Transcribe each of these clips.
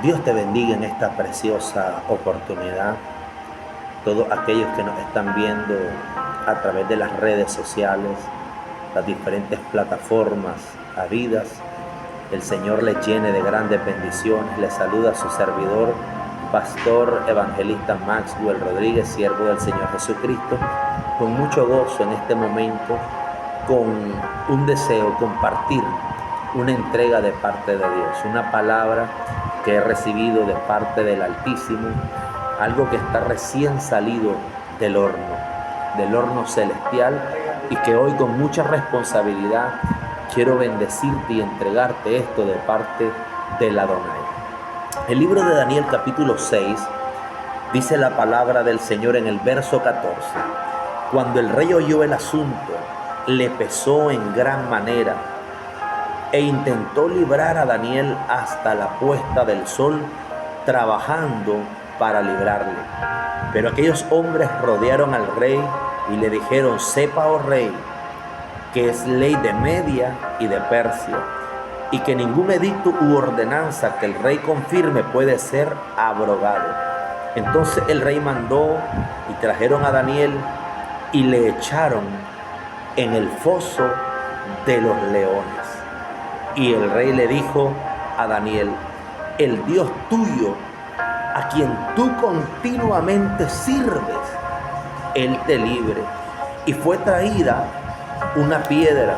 Dios te bendiga en esta preciosa oportunidad. Todos aquellos que nos están viendo a través de las redes sociales, las diferentes plataformas habidas, el Señor les llene de grandes bendiciones. Les saluda su servidor, Pastor Evangelista Maxwell Rodríguez, siervo del Señor Jesucristo, con mucho gozo en este momento, con un deseo compartir una entrega de parte de Dios, una palabra que he recibido de parte del Altísimo, algo que está recién salido del horno celestial, y que hoy con mucha responsabilidad quiero bendecirte y entregarte esto de parte del Adonai. El libro de Daniel capítulo 6 dice la palabra del Señor en el verso 14: cuando el rey oyó el asunto, le pesó en gran manera e intentó librar a Daniel hasta la puesta del sol, trabajando para librarle. Pero aquellos hombres rodearon al rey y le dijeron: sepa, oh rey, que es ley de Media y de Persia, y que ningún edicto u ordenanza que el rey confirme puede ser abrogado. Entonces el rey mandó y trajeron a Daniel y le echaron en el foso de los leones. Y el rey le dijo a Daniel: el Dios tuyo, a quien tú continuamente sirves, Él te libre. Y fue traída una piedra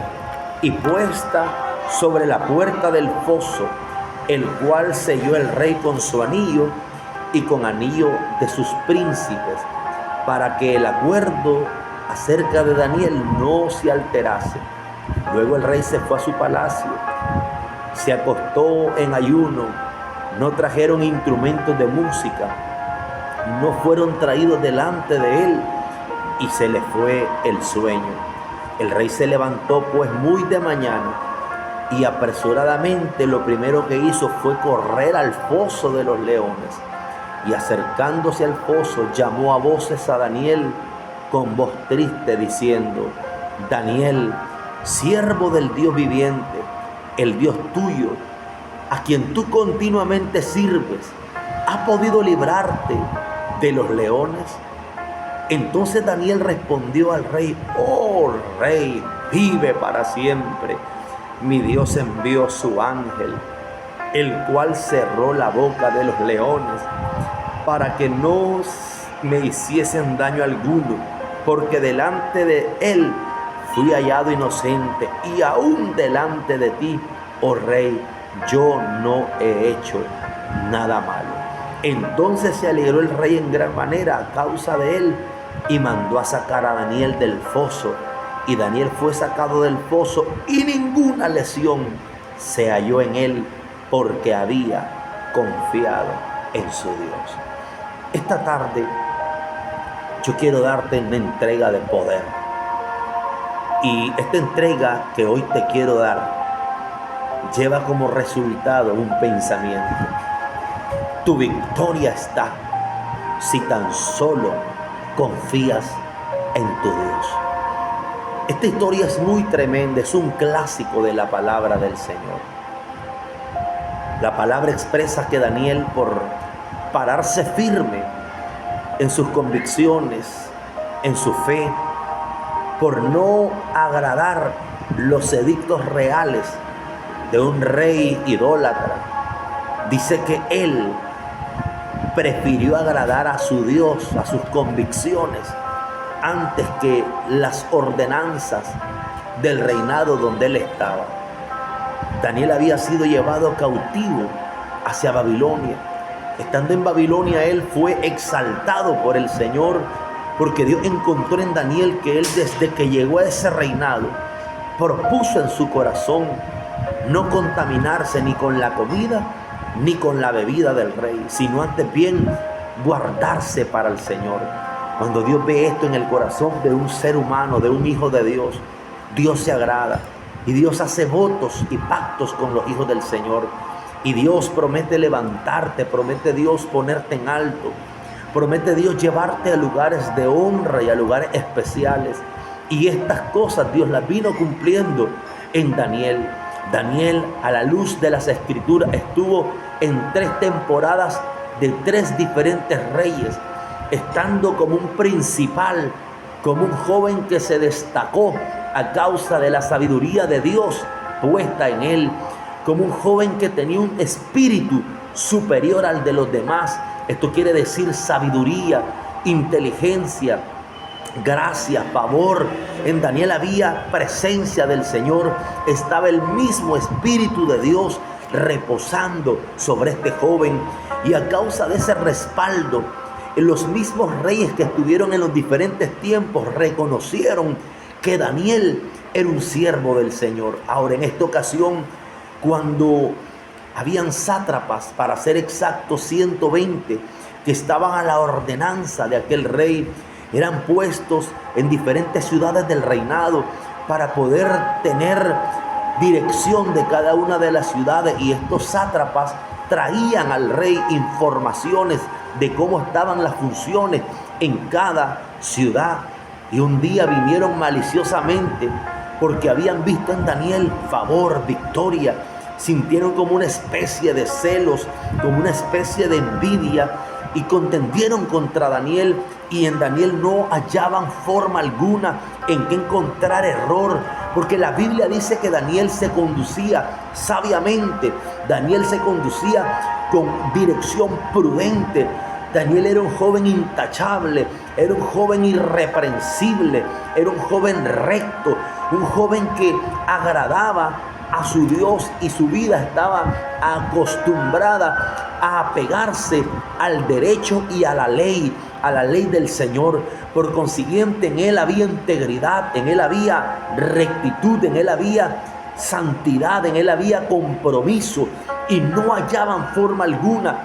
y puesta sobre la puerta del foso, el cual selló el rey con su anillo y con anillo de sus príncipes, para que el acuerdo acerca de Daniel no se alterase. Luego el rey se fue a su palacio, se acostó en ayuno, no trajeron instrumentos de música, no fueron traídos delante de él, y se le fue el sueño. El rey se levantó pues muy de mañana, y apresuradamente lo primero que hizo fue correr al foso de los leones, y acercándose al foso llamó a voces a Daniel con voz triste, diciendo: Daniel, siervo del Dios viviente, el Dios tuyo, a quien tú continuamente sirves, ¿ha podido librarte de los leones? Entonces Daniel respondió al rey: oh rey, vive para siempre. Mi Dios envió su ángel, el cual cerró la boca de los leones para que no me hiciesen daño alguno, porque delante de él fui hallado inocente, y aún delante de ti, oh rey, yo no he hecho nada malo. Entonces se alegró el rey en gran manera a causa de él, y mandó a sacar a Daniel del foso. Y Daniel fue sacado del foso, y ninguna lesión se halló en él, porque había confiado en su Dios. Esta tarde yo quiero darte una entrega de poder. Y esta entrega que hoy te quiero dar lleva como resultado un pensamiento. Tu victoria está si tan solo confías en tu Dios. Esta historia es muy tremenda, es un clásico de la palabra del Señor. La palabra expresa que Daniel, por pararse firme en sus convicciones, en su fe, por no agradar los edictos reales de un rey idólatra, dice que él prefirió agradar a su Dios, a sus convicciones, antes que las ordenanzas del reinado donde él estaba. Daniel había sido llevado cautivo hacia Babilonia. Estando en Babilonia, él fue exaltado por el Señor, porque Dios encontró en Daniel que él, desde que llegó a ese reinado, propuso en su corazón no contaminarse ni con la comida ni con la bebida del rey, sino antes bien guardarse para el Señor. Cuando Dios ve esto en el corazón de un ser humano, de un hijo de Dios, Dios se agrada, y Dios hace votos y pactos con los hijos del Señor, y Dios promete levantarte, promete Dios ponerte en alto, promete Dios llevarte a lugares de honra y a lugares especiales. Y estas cosas Dios las vino cumpliendo en Daniel. Daniel, a la luz de las Escrituras, estuvo en 3 temporadas de 3 diferentes reyes, estando como un principal, como un joven que se destacó a causa de la sabiduría de Dios puesta en él, como un joven que tenía un espíritu superior al de los demás. Esto quiere decir sabiduría, inteligencia, gracia, favor. En Daniel había presencia del Señor, estaba el mismo Espíritu de Dios reposando sobre este joven, y a causa de ese respaldo, los mismos reyes que estuvieron en los diferentes tiempos reconocieron que Daniel era un siervo del Señor. Ahora, en esta ocasión, cuando habían sátrapas, para ser exactos 120, que estaban a la ordenanza de aquel rey, eran puestos en diferentes ciudades del reinado para poder tener dirección de cada una de las ciudades, y estos sátrapas traían al rey informaciones de cómo estaban las funciones en cada ciudad. Y un día vinieron maliciosamente porque habían visto en Daniel favor, victoria. Sintieron como una especie de celos, como una especie de envidia, y contendieron contra Daniel, y en Daniel no hallaban forma alguna en que encontrar error, porque la Biblia dice que Daniel se conducía sabiamente, Daniel se conducía con dirección prudente. Daniel era un joven intachable, era un joven irreprensible, era un joven recto, un joven que agradaba a su Dios, y su vida estaba acostumbrada a apegarse al derecho y a la ley del Señor. Por consiguiente, en él había integridad, en él había rectitud, en él había santidad, en él había compromiso, y no hallaban forma alguna.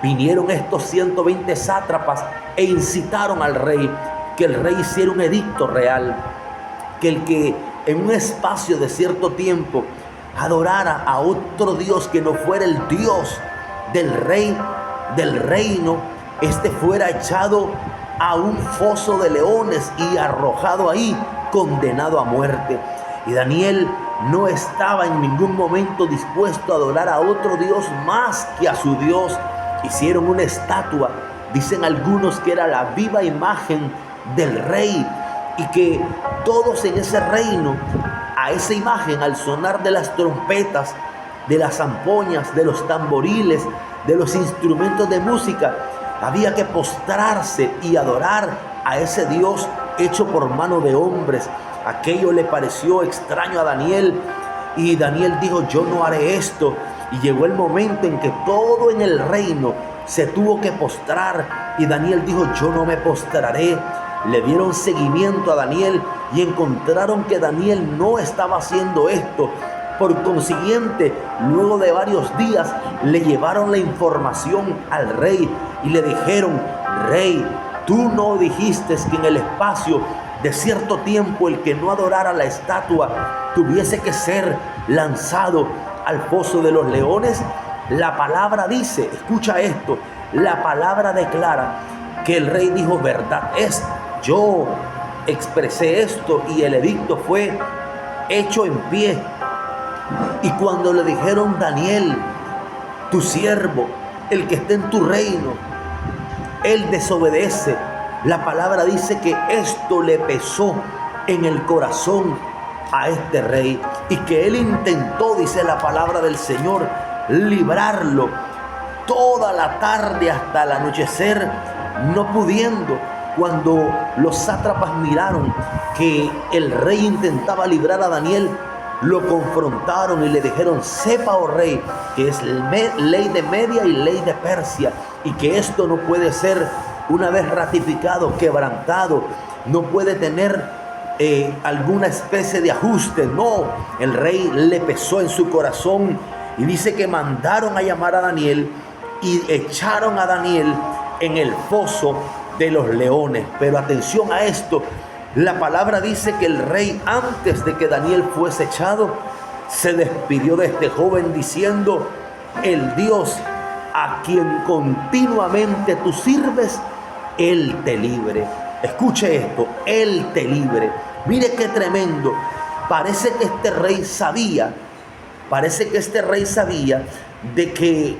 Vinieron estos 120 sátrapas e incitaron al rey que el rey hiciera un edicto real, que el que en un espacio de cierto tiempo adorara a otro Dios que no fuera el Dios del rey del reino, este fuera echado a un foso de leones y arrojado ahí, condenado a muerte. Y Daniel no estaba en ningún momento dispuesto a adorar a otro Dios más que a su Dios. Hicieron una estatua, dicen algunos que era la viva imagen del rey, y que todos en ese reino, a esa imagen, al sonar de las trompetas, de las zampoñas, de los tamboriles, de los instrumentos de música, había que postrarse y adorar a ese Dios hecho por mano de hombres. Aquello le pareció extraño a Daniel, y Daniel dijo: yo no haré esto. Y llegó el momento en que todo en el reino se tuvo que postrar, y Daniel dijo: yo no me postraré. Le dieron seguimiento a Daniel y encontraron que Daniel no estaba haciendo esto. Por consiguiente, luego de varios días, le llevaron la información al rey y le dijeron: rey, tú no dijiste que en el espacio de cierto tiempo el que no adorara la estatua tuviese que ser lanzado al foso de los leones. La palabra dice, escucha esto, la palabra declara que el rey dijo: verdad es, yo expresé esto, y el edicto fue hecho en pie. Y cuando le dijeron: Daniel, tu siervo, el que está en tu reino, él desobedece, la palabra dice que esto le pesó en el corazón a este rey, y que él intentó, dice la palabra del Señor, librarlo toda la tarde hasta el anochecer, no pudiendo. Cuando los sátrapas miraron que el rey intentaba librar a Daniel, lo confrontaron y le dijeron: sepa, oh rey, que es ley de Media y ley de Persia, y que esto no puede ser, una vez ratificado, quebrantado, no puede tener alguna especie de ajuste. No, el rey le pesó en su corazón, y dice que mandaron a llamar a Daniel y echaron a Daniel en el foso de los leones. Pero atención a esto, la palabra dice que el rey, antes de que Daniel fuese echado, se despidió de este joven diciendo: el Dios a quien continuamente tú sirves, Él te libre. Escuche esto: Él te libre. Mire qué tremendo. Parece que este rey sabía Parece que este rey sabía de que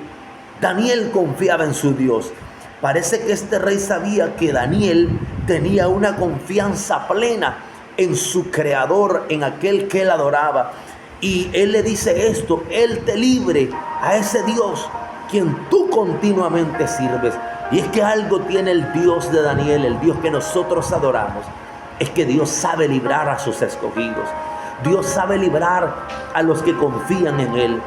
Daniel confiaba en su Dios. Parece que este rey sabía que Daniel tenía una confianza plena en su creador, en aquel que él adoraba. Y él le dice esto: él te libre a ese Dios quien tú continuamente sirves. Y es que algo tiene el Dios de Daniel, el Dios que nosotros adoramos, es que Dios sabe librar a sus escogidos. Dios sabe librar a los que confían en Él.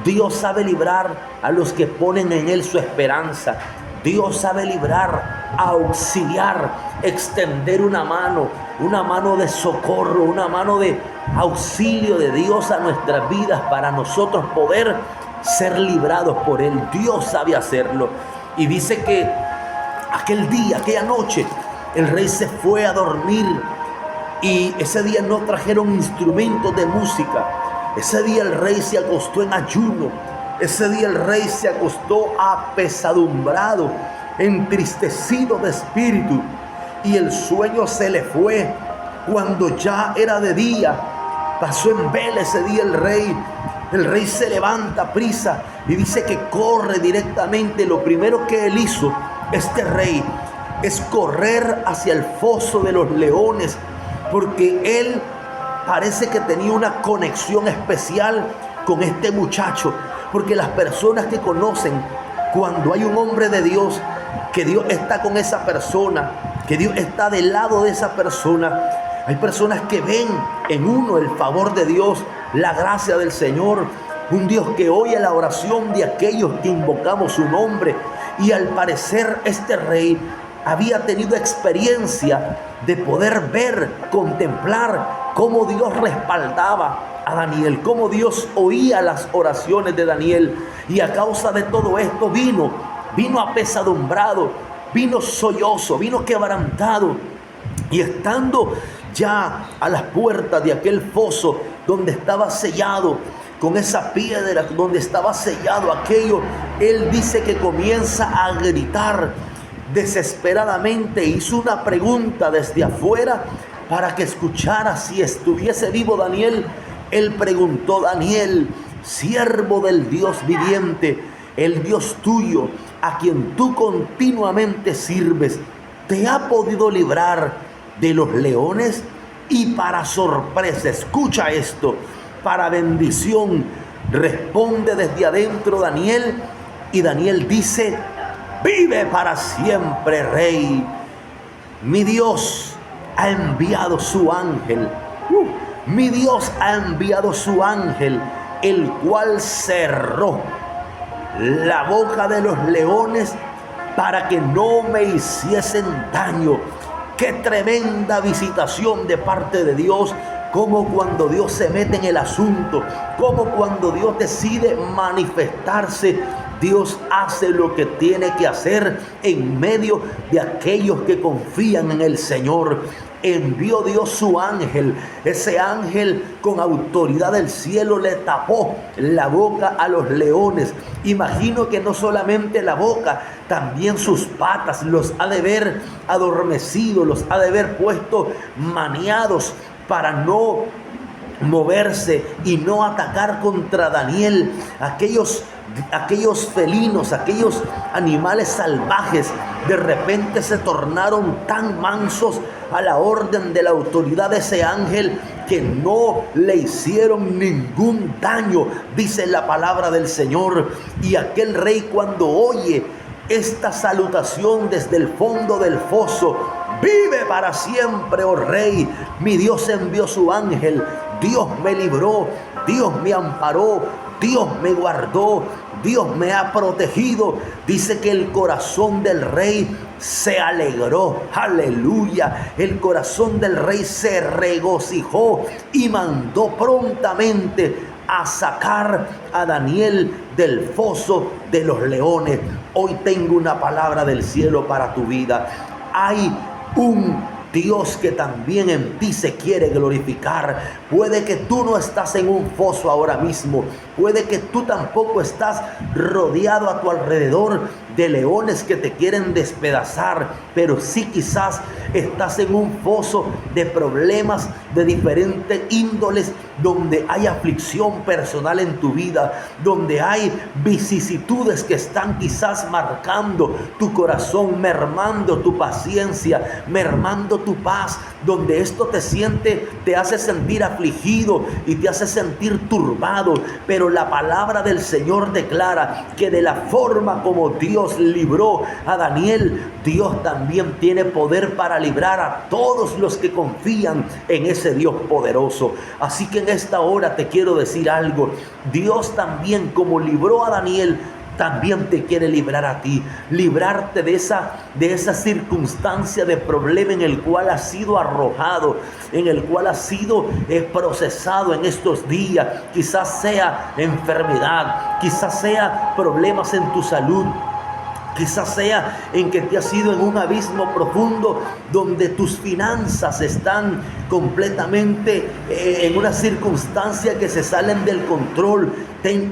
Dios sabe librar a los que ponen en Él su esperanza. Dios sabe librar, auxiliar, extender una mano de socorro, una mano de auxilio de Dios a nuestras vidas para nosotros poder ser librados por Él. Dios sabe hacerlo. Y dice que aquel día, aquella noche, el rey se fue a dormir y ese día no trajeron instrumentos de música. Ese día el rey se acostó en ayuno. Ese día el rey se acostó apesadumbrado, entristecido de espíritu, y el sueño se le fue cuando ya era de día. Pasó en vela ese día el rey. El rey se levanta prisa y dice que corre directamente. Lo primero que él hizo, este rey, es correr hacia el foso de los leones, porque él parece que tenía una conexión especial con este muchacho. Porque las personas que conocen cuando hay un hombre de Dios, que Dios está con esa persona, que Dios está del lado de esa persona, hay personas que ven en uno el favor de Dios, la gracia del Señor, un Dios que oye la oración de aquellos que invocamos su nombre. Y al parecer este rey había tenido experiencia de poder ver, contemplar cómo Dios respaldaba a Daniel, cómo Dios oía las oraciones de Daniel. Y a causa de todo esto vino apesadumbrado, vino sollozo, vino quebrantado. Y estando ya a las puertas de aquel foso donde estaba sellado, con esa piedra donde estaba sellado aquello, él dice que comienza a gritar desesperadamente. Hizo una pregunta desde afuera para que escuchara si estuviese vivo Daniel. Él preguntó: Daniel, siervo del Dios viviente, el Dios tuyo, a quien tú continuamente sirves, ¿te ha podido librar de los leones? Y para sorpresa, escucha esto, para bendición, responde desde adentro Daniel, y Daniel dice: vive para siempre, rey. Mi Dios ha enviado su ángel. Mi Dios ha enviado su ángel, el cual cerró la boca de los leones para que no me hiciesen daño. Qué tremenda visitación de parte de Dios. Como cuando Dios se mete en el asunto, como cuando Dios decide manifestarse, Dios hace lo que tiene que hacer en medio de aquellos que confían en el Señor. Envió Dios su ángel. Ese ángel, con autoridad del cielo, le tapó la boca a los leones. Imagino que no solamente la boca, también sus patas los ha de ver adormecido, los ha de ver puesto maniados para no moverse y no atacar contra Daniel. Aquellos felinos, aquellos animales salvajes, de repente se tornaron tan mansos a la orden de la autoridad de ese ángel que no le hicieron ningún daño, dice la palabra del Señor. Y aquel rey, cuando oye esta salutación desde el fondo del foso: vive para siempre, oh rey, mi Dios envió su ángel, Dios me libró, Dios me amparó, Dios me guardó, Dios me ha protegido. Dice que el corazón del rey se alegró. Aleluya. El corazón del rey se regocijó y mandó prontamente a sacar a Daniel del foso de los leones. Hoy tengo una palabra del cielo para tu vida. Hay un Dios que también en ti se quiere glorificar. Puede que tú no estás en un foso ahora mismo. Puede que tú tampoco estás rodeado a tu alrededor de leones que te quieren despedazar. Pero sí, quizás estás en un foso de problemas de diferentes índoles, donde hay aflicción personal en tu vida, donde hay vicisitudes que están quizás marcando tu corazón, mermando tu paciencia, mermando tu paz, donde esto te hace sentir afligido y te hace sentir turbado. Pero la palabra del Señor declara que de la forma como Dios libró a Daniel, Dios también tiene poder para librar a todos los que confían en ese Dios poderoso. Así que en esta hora te quiero decir algo. Dios también, como libró a Daniel, también te quiere librar a ti, librarte de esa circunstancia de problema en el cual has sido arrojado, en el cual has sido procesado en estos días. Quizás sea enfermedad, quizás sea problemas en tu salud, quizás sea en que te has ido en un abismo profundo donde tus finanzas están completamente en una circunstancia que se salen del control.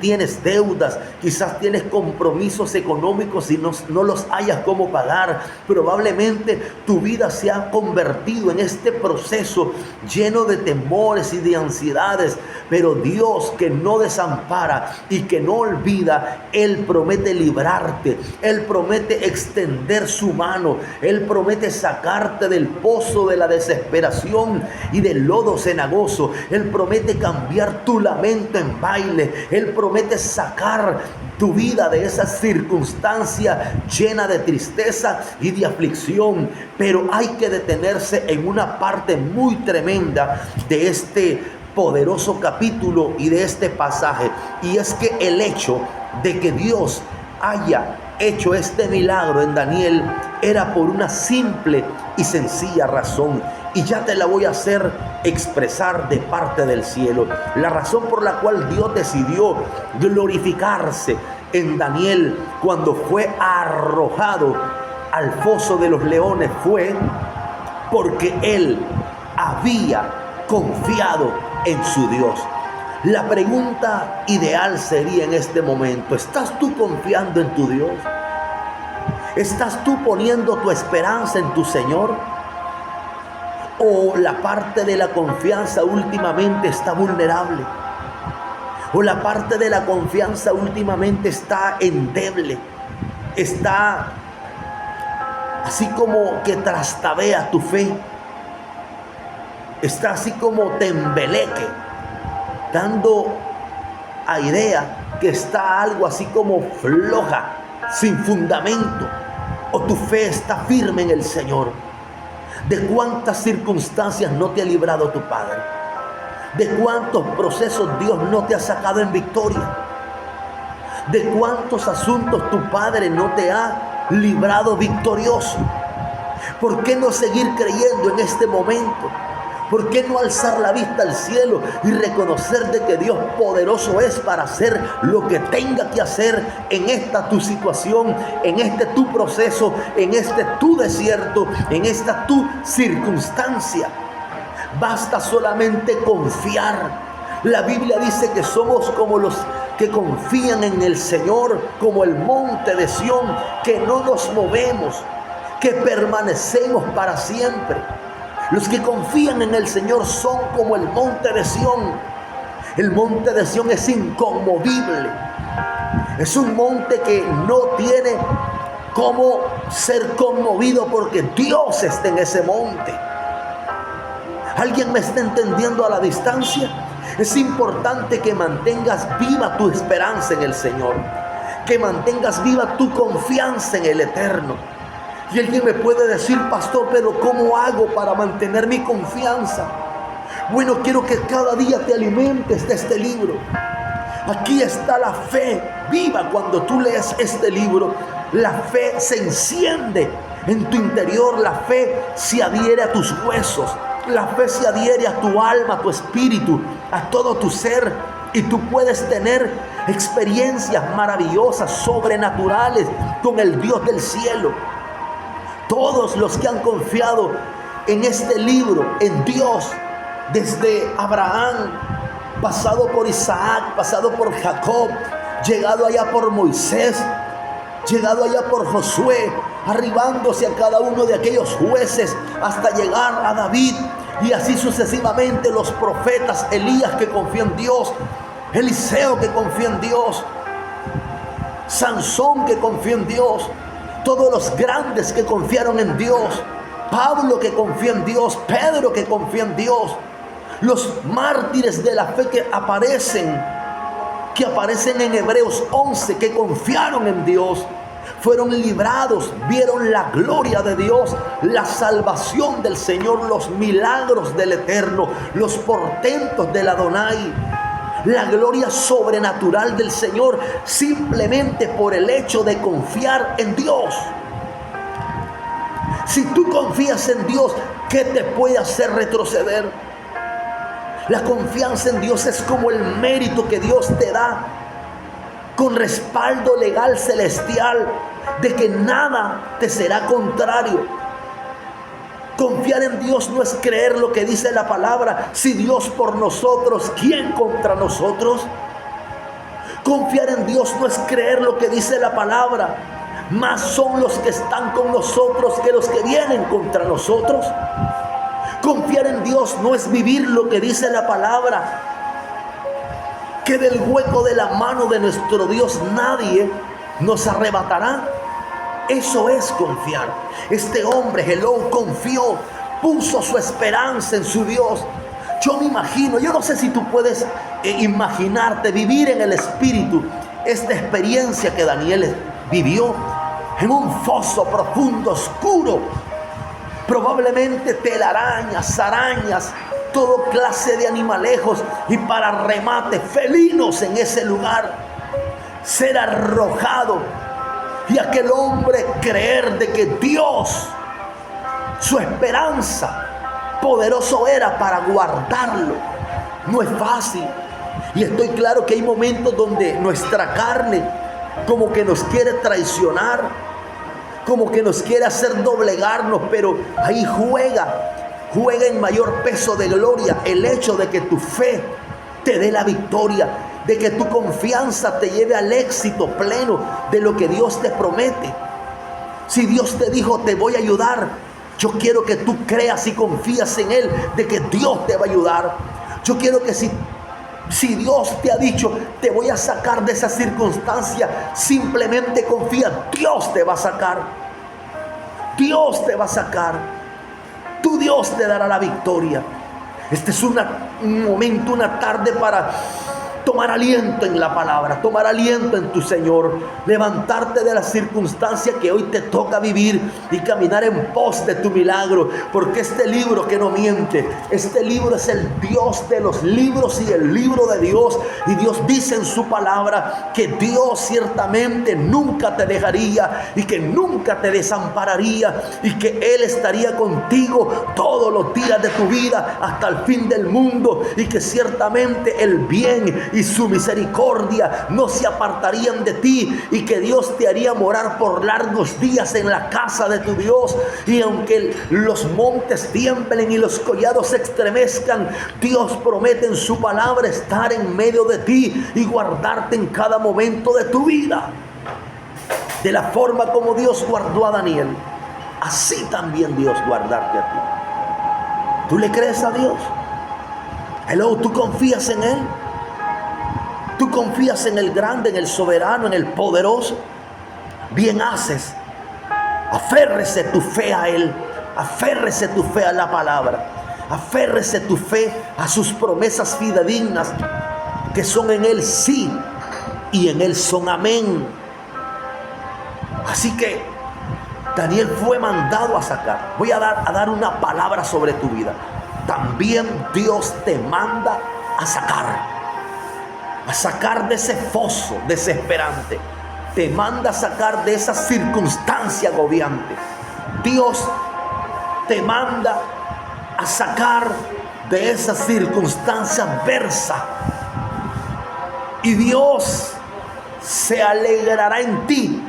Tienes deudas, quizás tienes compromisos económicos y no los hayas cómo pagar. Probablemente tu vida se ha convertido en este proceso lleno de temores y de ansiedades. Pero Dios, que no desampara y que no olvida, Él promete librarte. Él promete extender su mano. Él promete sacarte del pozo de la desesperación y del lodo cenagoso. Él promete cambiar tu lamento en baile. Él promete sacar tu vida de esa circunstancia llena de tristeza y de aflicción. Pero hay que detenerse en una parte muy tremenda de este poderoso capítulo y de este pasaje. Y es que el hecho de que Dios haya hecho este milagro en Daniel era por una simple y sencilla razón. Y ya te la voy a hacer expresar de parte del cielo. La razón por la cual Dios decidió glorificarse en Daniel cuando fue arrojado al foso de los leones fue porque él había confiado en su Dios. La pregunta ideal sería en este momento: ¿estás tú confiando en tu Dios? ¿Estás tú poniendo tu esperanza en tu Señor? ¿O la parte de la confianza últimamente está vulnerable? ¿O la parte de la confianza últimamente está endeble? Está así como que trastabea tu fe. Está así como tembeleque, dando a idea que está algo así como floja, sin fundamento. ¿O tu fe está firme en el Señor? ¿De cuántas circunstancias no te ha librado tu Padre? ¿De cuántos procesos Dios no te ha sacado en victoria? ¿De cuántos asuntos tu Padre no te ha librado victorioso? ¿Por qué no seguir creyendo en este momento? ¿Por qué no alzar la vista al cielo y reconocer de que Dios poderoso es para hacer lo que tenga que hacer en esta tu situación, en este tu proceso, en este tu desierto, en esta tu circunstancia? Basta solamente confiar. La Biblia dice que somos como los que confían en el Señor, como el monte de Sión, que no nos movemos, que permanecemos para siempre. Los que confían en el Señor son como el monte de Sión. El monte de Sión es inconmovible. Es un monte que no tiene cómo ser conmovido porque Dios está en ese monte. ¿Alguien me está entendiendo a la distancia? Es importante que mantengas viva tu esperanza en el Señor, que mantengas viva tu confianza en el Eterno. Y alguien me puede decir: pastor, pero ¿cómo hago para mantener mi confianza? Bueno, quiero que cada día te alimentes de este libro. Aquí está la fe viva. Cuando tú lees este libro, la fe se enciende en tu interior. La fe se adhiere a tus huesos. La fe se adhiere a tu alma, a tu espíritu, a todo tu ser. Y tú puedes tener experiencias maravillosas, sobrenaturales con el Dios del cielo. Todos los que han confiado en este libro, en Dios, desde Abraham, pasado por Isaac, pasado por Jacob, llegado allá por Moisés, llegado allá por Josué, arribándose a cada uno de aquellos jueces hasta llegar a David. Y así sucesivamente los profetas, Elías que confió en Dios, Eliseo que confió en Dios, Sansón que confió en Dios, todos los grandes que confiaron en Dios, Pablo que confió en Dios, Pedro que confió en Dios, los mártires de la fe que aparecen en Hebreos 11, que confiaron en Dios, fueron librados, vieron la gloria de Dios, la salvación del Señor, los milagros del Eterno, los portentos del Adonai, la gloria sobrenatural del Señor, simplemente por el hecho de confiar en Dios. Si tú confías en Dios, ¿qué te puede hacer retroceder? La confianza en Dios es como el mérito que Dios te da, con respaldo legal celestial, de que nada te será contrario. Confiar en Dios no es creer lo que dice la palabra. Si Dios por nosotros, ¿quién contra nosotros? Confiar en Dios no es creer lo que dice la palabra. Más son los que están con nosotros que los que vienen contra nosotros. Confiar en Dios no es vivir lo que dice la palabra, que del hueco de la mano de nuestro Dios nadie nos arrebatará. Eso es confiar. Este hombre, Hello, confió, puso su esperanza en su Dios. Yo me imagino, yo no sé si tú puedes imaginarte, vivir en el espíritu esta experiencia que Daniel vivió en un foso profundo, oscuro. Probablemente telarañas, arañas, toda clase de animalejos y para remate felinos en ese lugar. Ser arrojado y aquel hombre creer de que Dios, su esperanza, poderoso era para guardarlo. No es fácil. Y estoy claro que hay momentos donde nuestra carne como que nos quiere traicionar, como que nos quiere hacer doblegarnos, pero ahí juega en mayor peso de gloria el hecho de que tu fe te dé la victoria, de que tu confianza te lleve al éxito pleno de lo que Dios te promete. Si Dios te dijo, te voy a ayudar, yo quiero que tú creas y confías en Él, de que Dios te va a ayudar. Yo quiero que si Dios te ha dicho, te voy a sacar de esa circunstancia, simplemente confía, Dios te va a sacar. Dios te va a sacar. Tu Dios te dará la victoria. Este es un momento, una tarde para tomar aliento en la palabra, tomar aliento en tu Señor, levantarte de la circunstancia que hoy te toca vivir y caminar en pos de tu milagro, porque este libro que no miente, este libro es el Dios de los libros y el libro de Dios, y Dios dice en su palabra que Dios ciertamente nunca te dejaría y que nunca te desampararía y que Él estaría contigo todos los días de tu vida hasta el fin del mundo, y que ciertamente el bien y su misericordia no se apartarían de ti, y que Dios te haría morar por largos días en la casa de tu Dios. Y aunque los montes tiemblen y los collados se estremezcan, Dios promete en su palabra estar en medio de ti y guardarte en cada momento de tu vida. De la forma como Dios guardó a Daniel, así también Dios guardarte a ti. ¿Tú le crees a Dios? Hello, ¿tú confías en Él? ¿Tú confías en el grande, en el soberano, en el poderoso? Bien haces. Aférrese tu fe a Él. Aférrese tu fe a la palabra. Aférrese tu fe a sus promesas fidedignas, que son en Él sí y en Él son amén. Así que Daniel fue mandado a sacar. Voy a dar una palabra sobre tu vida. También Dios te manda a sacar de ese foso desesperante. Te manda a sacar de esa circunstancia agobiante. Dios te manda a sacar de esa circunstancia adversa. Y Dios se alegrará en ti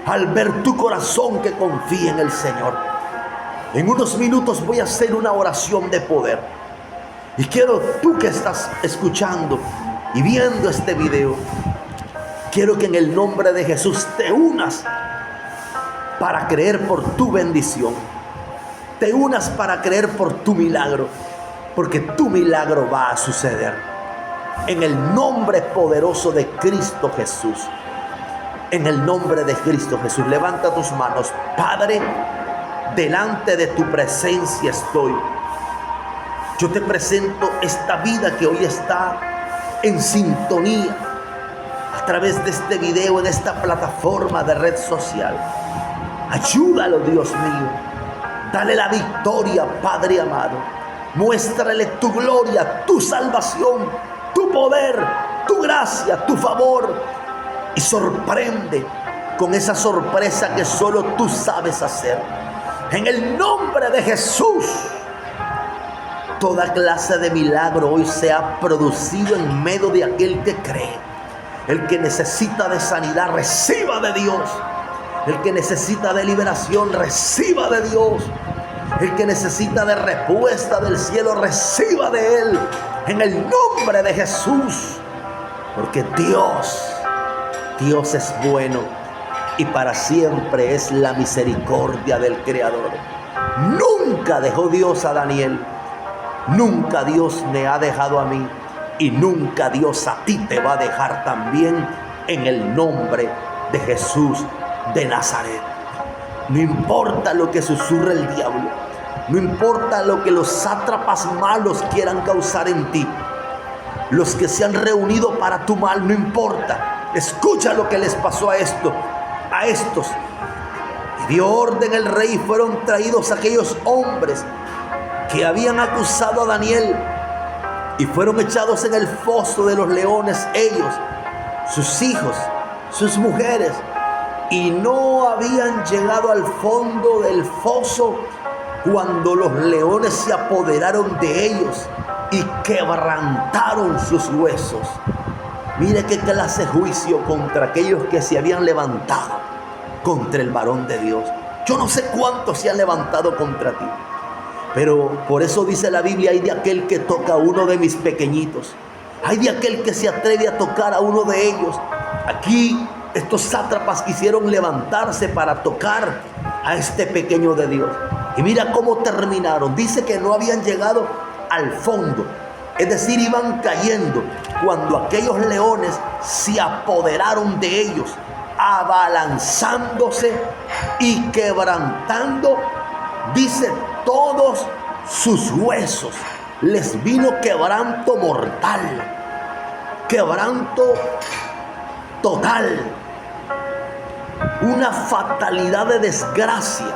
al ver tu corazón que confía en el Señor. En unos minutos voy a hacer una oración de poder. Y quiero, tú que estás escuchando y viendo este video, quiero que en el nombre de Jesús te unas para creer por tu bendición. te unas para creer por tu milagro, porque tu milagro va a suceder. En el nombre poderoso de Cristo Jesús. En el nombre de Cristo Jesús, levanta tus manos. Padre, delante de tu presencia estoy. Yo te presento esta vida que hoy está en sintonía a través de este video, en esta plataforma de red social. Ayúdalo, Dios mío. Dale la victoria, Padre amado. Muéstrale tu gloria, tu salvación, tu poder, tu gracia, tu favor. Y sorprende con esa sorpresa que solo tú sabes hacer. En el nombre de Jesús, toda clase de milagro hoy se ha producido en medio de aquel que cree. El que necesita de sanidad, reciba de Dios. El que necesita de liberación, reciba de Dios. El que necesita de respuesta del cielo, reciba de Él. En el nombre de Jesús. Porque Dios es bueno y para siempre es la misericordia del Creador. Nunca dejó Dios a Daniel. Nunca Dios me ha dejado a mí. Y nunca Dios a ti te va a dejar también, en el nombre de Jesús de Nazaret. No importa lo que susurre el diablo. No importa lo que los sátrapas malos quieran causar en ti. Los que se han reunido para tu mal, no importa. Escucha lo que les pasó a estos. Y dio orden el rey y fueron traídos aquellos hombres que habían acusado a Daniel y fueron echados en el foso de los leones, ellos, sus hijos, sus mujeres, y no habían llegado al fondo del foso cuando los leones se apoderaron de ellos y quebrantaron sus huesos. Mire qué clase de juicio contra aquellos que se habían levantado contra el varón de Dios. Yo no sé cuántos se han levantado contra ti, pero por eso dice la Biblia: hay de aquel que toca a uno de mis pequeñitos, hay de aquel que se atreve a tocar a uno de ellos. Aquí estos sátrapas quisieron levantarse para tocar a este pequeño de Dios, y mira cómo terminaron. Dice que no habían llegado al fondo, es decir, iban cayendo cuando aquellos leones se apoderaron de ellos, abalanzándose y quebrantando, dice, todos sus huesos. Les vino quebranto mortal, quebranto total, una fatalidad de desgracia.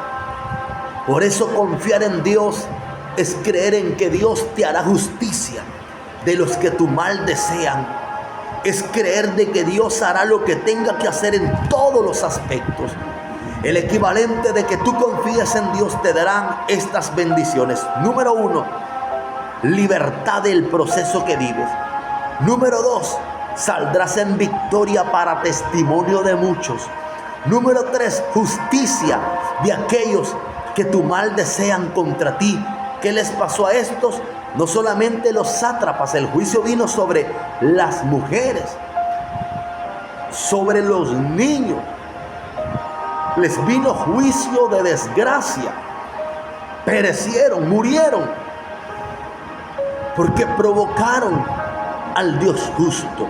Por eso confiar en Dios es creer en que Dios te hará justicia de los que tu mal desean. Es creer de que Dios hará lo que tenga que hacer en todos los aspectos. El equivalente de que tú confíes en Dios te darán estas bendiciones. Número 1, libertad del proceso que vives. Número 2, saldrás en victoria para testimonio de muchos. Número 3, justicia de aquellos que tu mal desean contra ti. ¿Qué les pasó a estos? No solamente los sátrapas, el juicio vino sobre las mujeres, sobre los niños. Les vino juicio de desgracia. Perecieron, murieron, porque provocaron al Dios justo.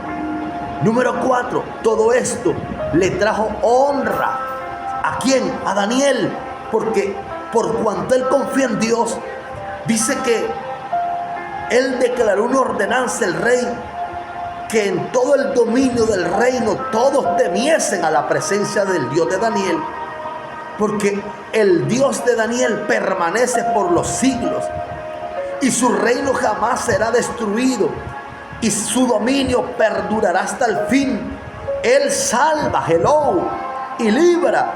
Número 4, todo esto le trajo honra. ¿A quién? A Daniel, porque por cuanto él confía en Dios, dice que él declaró una ordenanza, el rey, que en todo el dominio del reino todos temiesen a la presencia del Dios de Daniel, porque el Dios de Daniel permanece por los siglos y su reino jamás será destruido y su dominio perdurará hasta el fin. Él salva, y libra,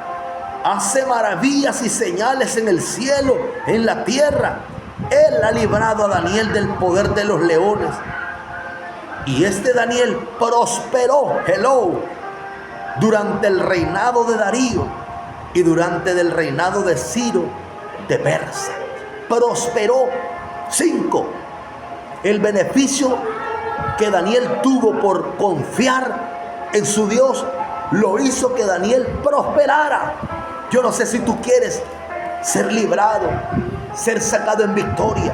hace maravillas y señales en el cielo, en la tierra. Él ha librado a Daniel del poder de los leones. Y este Daniel prosperó, durante el reinado de Darío y durante el reinado de Ciro de Persia. Prosperó. 5. El beneficio que Daniel tuvo por confiar en su Dios lo hizo que Daniel prosperara. Yo no sé si tú quieres ser librado ser sacado en victoria,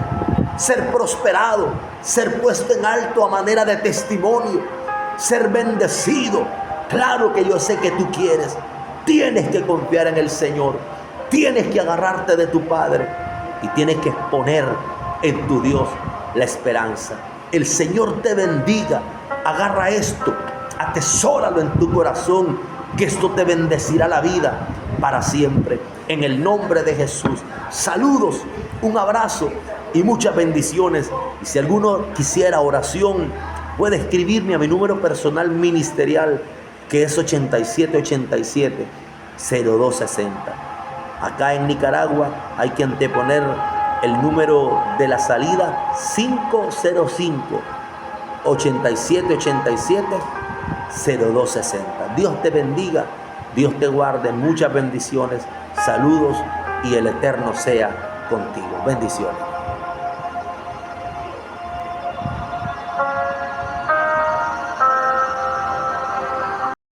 ser prosperado, ser puesto en alto a manera de testimonio, ser bendecido. Claro que yo sé que tú quieres. Tienes que confiar en el Señor. Tienes que agarrarte de tu Padre y tienes que exponer en tu Dios la esperanza. El Señor te bendiga. Agarra esto, atesóralo en tu corazón, que esto te bendecirá la vida para siempre. En el nombre de Jesús. Saludos, un abrazo y muchas bendiciones. Y si alguno quisiera oración, puede escribirme a mi número personal ministerial, que es 8787-0260. Acá en Nicaragua hay que anteponer el número de la salida 505-8787-0260. Dios te bendiga, Dios te guarde, muchas bendiciones, saludos y el Eterno sea contigo. Bendiciones.